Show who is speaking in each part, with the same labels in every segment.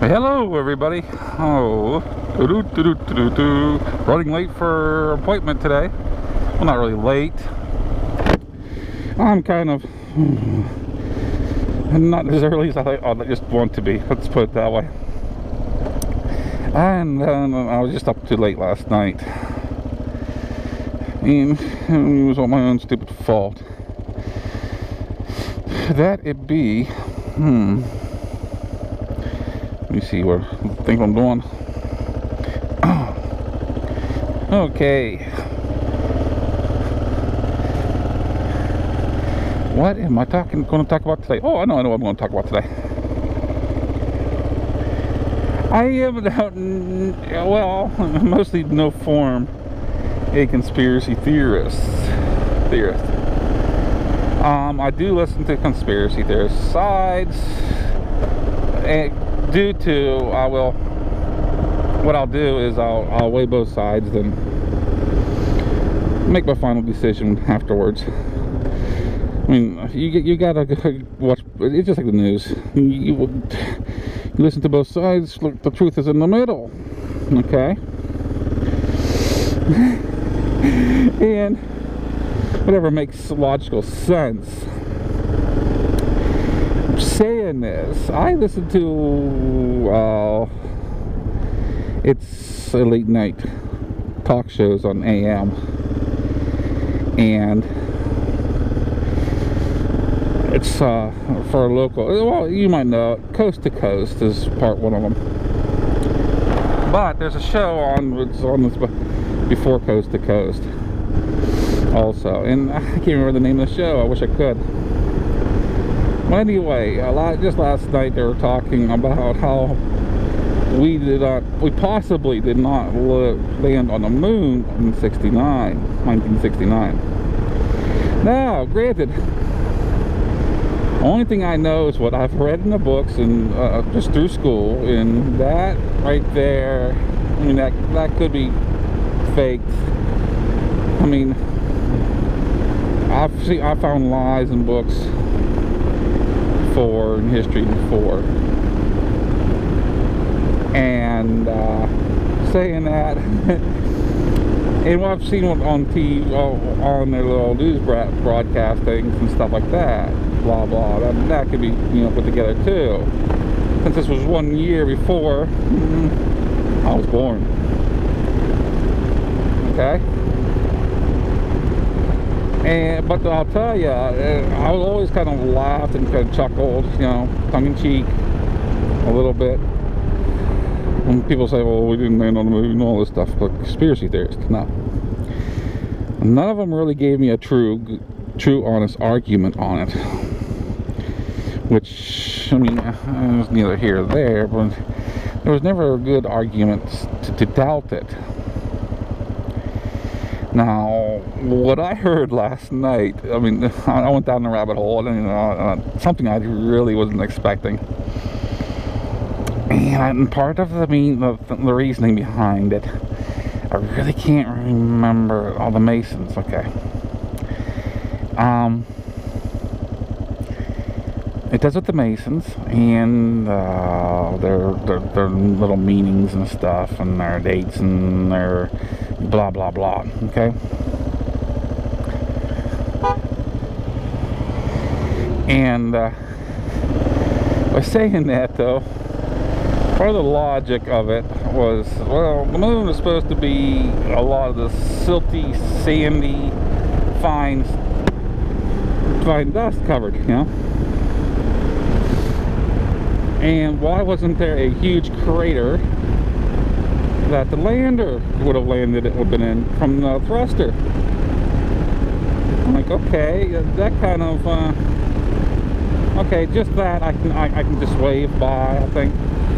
Speaker 1: Hello everybody. Running late for appointment today. Well, not really late. I'm kind of not as early as I just want to be. Let's put it that way. And I was just up too late last night, and it was all my own stupid fault. That it be. Let me see what I think I'm doing. Okay. What am I going to talk about today? Oh, I know what I'm going to talk about today. I am, well, mostly no form a conspiracy theorist. I do listen to conspiracy theorist sides, and due to what I'll do is I'll weigh both sides, then make my final decision afterwards. I mean, you gotta watch. It's just like the news. You listen to both sides. Look, the truth is in the middle. Okay. And whatever makes logical sense. Saying this, I listen to it's late night talk shows on AM, and it's for a local, well, you might know it, Coast to Coast is part one of them, but there's a show on this before Coast to Coast also, and I can't remember the name of the show. I wish I could. Well, anyway, just last night they were talking about how we possibly did not land on the moon in 1969. Now, granted, the only thing I know is what I've read in the books and just through school, and that right there, I mean, that could be faked. I mean, I found lies in books in history before, and saying that, and what I've seen on TV, on their little news broadcastings and stuff like that, blah blah, that could be, put together too, since this was 1 year before I was born. Okay. But I'll tell you, I was always kind of laughed and kind of chuckled, tongue-in-cheek, a little bit, when people say, well, we didn't land on the moon and all this stuff, but conspiracy theorists, no. None of them really gave me a true, honest argument on it, which, I mean, it was neither here or there, but there was never a good argument to doubt it. Now, what I heard last night, I mean, I went down the rabbit hole, and something I really wasn't expecting. And part of the reasoning behind it, I really can't remember all the Masons. Okay. It does with the Masons and their little meanings and stuff, and their dates and their blah blah blah. Okay. And by saying that, though, part of the logic of it was, well, the moon is supposed to be a lot of the silty, sandy, fine dust covered, And why wasn't there a huge crater that the lander would have been in from the thruster? I'm like, okay, that kind of, okay, just that I can just wave by. I think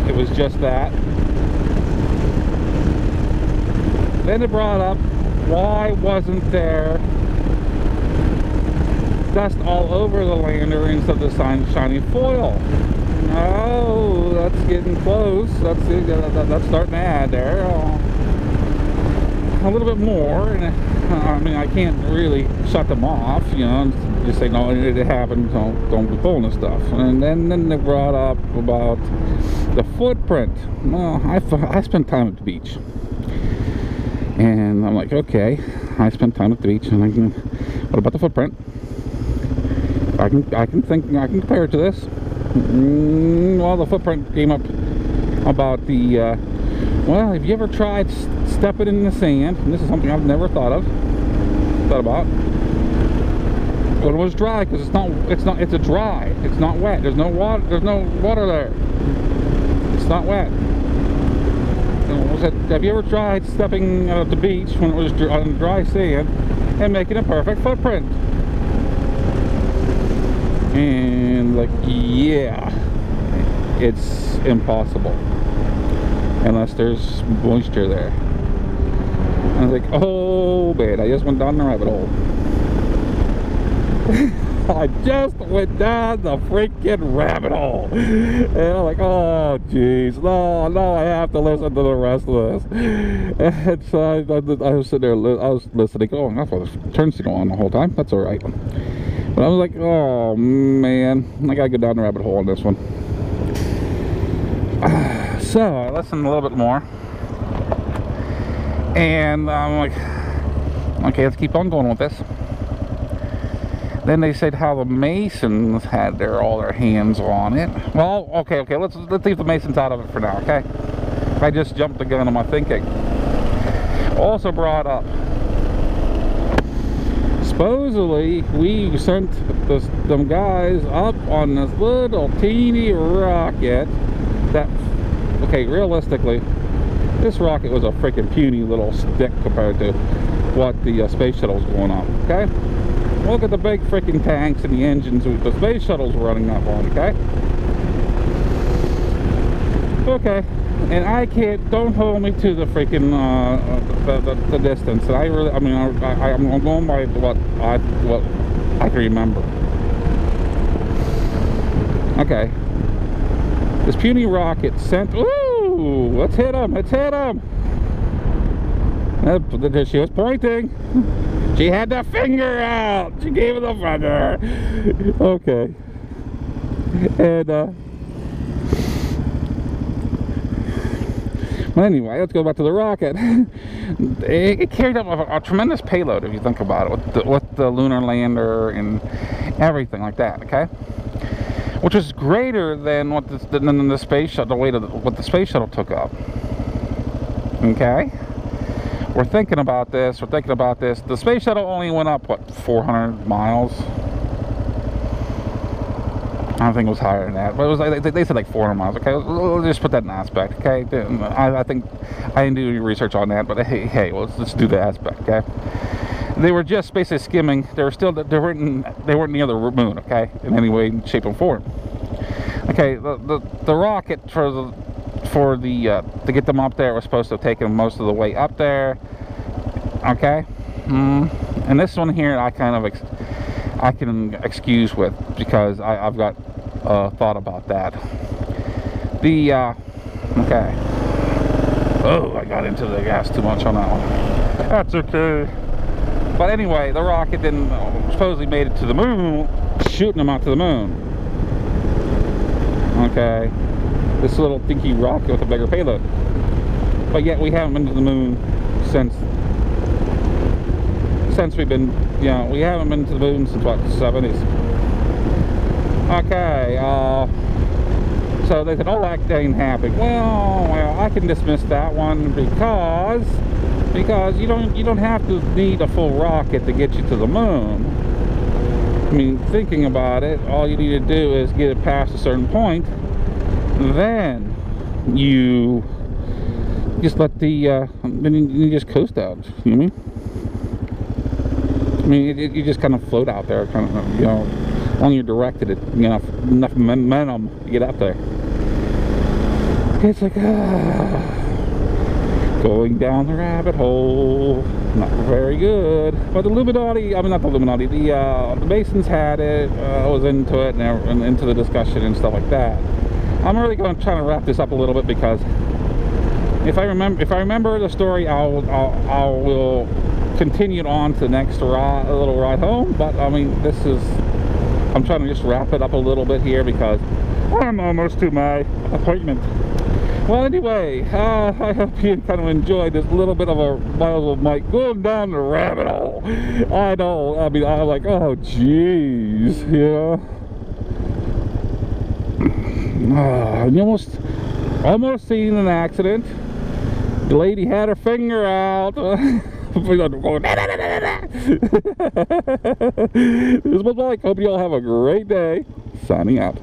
Speaker 1: it was just that. Then it brought up, why wasn't there dust all over the lander instead of the shiny foil? Oh, that's getting close. That's starting to add there a little bit more, and I mean, I can't really shut them off, you know, and just say, no, it happened, don't be pulling this stuff. And then they brought up about the footprint. Well, I spent time at the beach. And I'm like, okay, I spent time at the beach, and what about the footprint? I can compare it to this. Well, the footprint came up about the, well, have you ever tried stepping in the sand? And this is something I've never thought about. When it was dry, because it's a dry. It's not wet. There's no water there. It's not wet. Have you ever tried stepping at the beach when it was on dry sand and making a perfect footprint? And like, yeah, it's impossible unless there's moisture there. I was like, oh man, I just went down the rabbit hole. I just went down the freaking rabbit hole. And I'm like, oh jeez, no, I have to listen to the rest of this. And so I was sitting there, I was listening, going, I thought the turns to go on the whole time. That's alright. But I was like, oh man, I gotta go down the rabbit hole on this one. So I listened a little bit more. And I'm like, okay, let's keep on going with this. Then they said how the Masons had all their hands on it. Well, okay, let's leave the Masons out of it for now, okay? I just jumped the gun on my thinking. Also brought up, supposedly we sent them guys up on this little teeny rocket that, okay, realistically, this rocket was a freaking puny little stick compared to what the space shuttle was going on, okay? Look at the big freaking tanks and the engines the space shuttle's running up on, okay? Okay, and I can't, don't hold me to the freaking, the distance. And I'm going by what I can remember. Okay. This puny rocket sent, ooh, let's hit him, She was pointing. She had the finger out. She gave it the finger. Okay. And well, anyway, let's go back to the rocket. It carried up a tremendous payload, if you think about it, with the lunar lander and everything like that. Okay, which was greater than what the space shuttle, the weight of what the space shuttle took up. Okay. We're thinking about this. The space shuttle only went up, what, 400 miles? I don't think it was higher than that, but it was like, they said like 400 miles. Okay, we'll just put that in aspect. Okay, I think I didn't do any research on that, but hey, let's do the aspect. Okay, they were just basically skimming. They weren't near the moon. Okay, in any way, shape, or form. Okay, the rocket to get them up there was supposed to have taken most of the way up there. Okay, and this one here I can excuse with, because I've got thought about that. Okay, oh, I got into the gas too much on that one. That's okay. But anyway, the rocket then supposedly made it to the moon, shooting them out to the moon. Okay, this little dinky rocket with a bigger payload, but yet we haven't been to the moon since we've been, we haven't been to the moon since what, the 70s. Okay, so they said, oh, that ain't happening. Well, I can dismiss that one because you don't have to need a full rocket to get you to the moon. I mean, thinking about it, all you need to do is get it past a certain point. Then you just let then you just coast out. You know what I mean? You just kind of float out there, kind of, as long as you're directed at enough momentum to get up there. It's like going down the rabbit hole. Not very good. But the Illuminati, I mean, not the Illuminati, the Masons had it. I was into it and into the discussion and stuff like that. I'm really going to try to wrap this up a little bit, because if I remember the story, I will continued on to the next little ride home. But I mean, I'm trying to just wrap it up a little bit here because I'm almost to my appointment. Well, anyway, I hope you kind of enjoyed this little bit of a MuzzleMike going down the rabbit hole. I know, I mean, I'm like, oh jeez, you know. You almost seen an accident. The lady had her finger out. This was Mike. Hope you all have a great day. Signing out.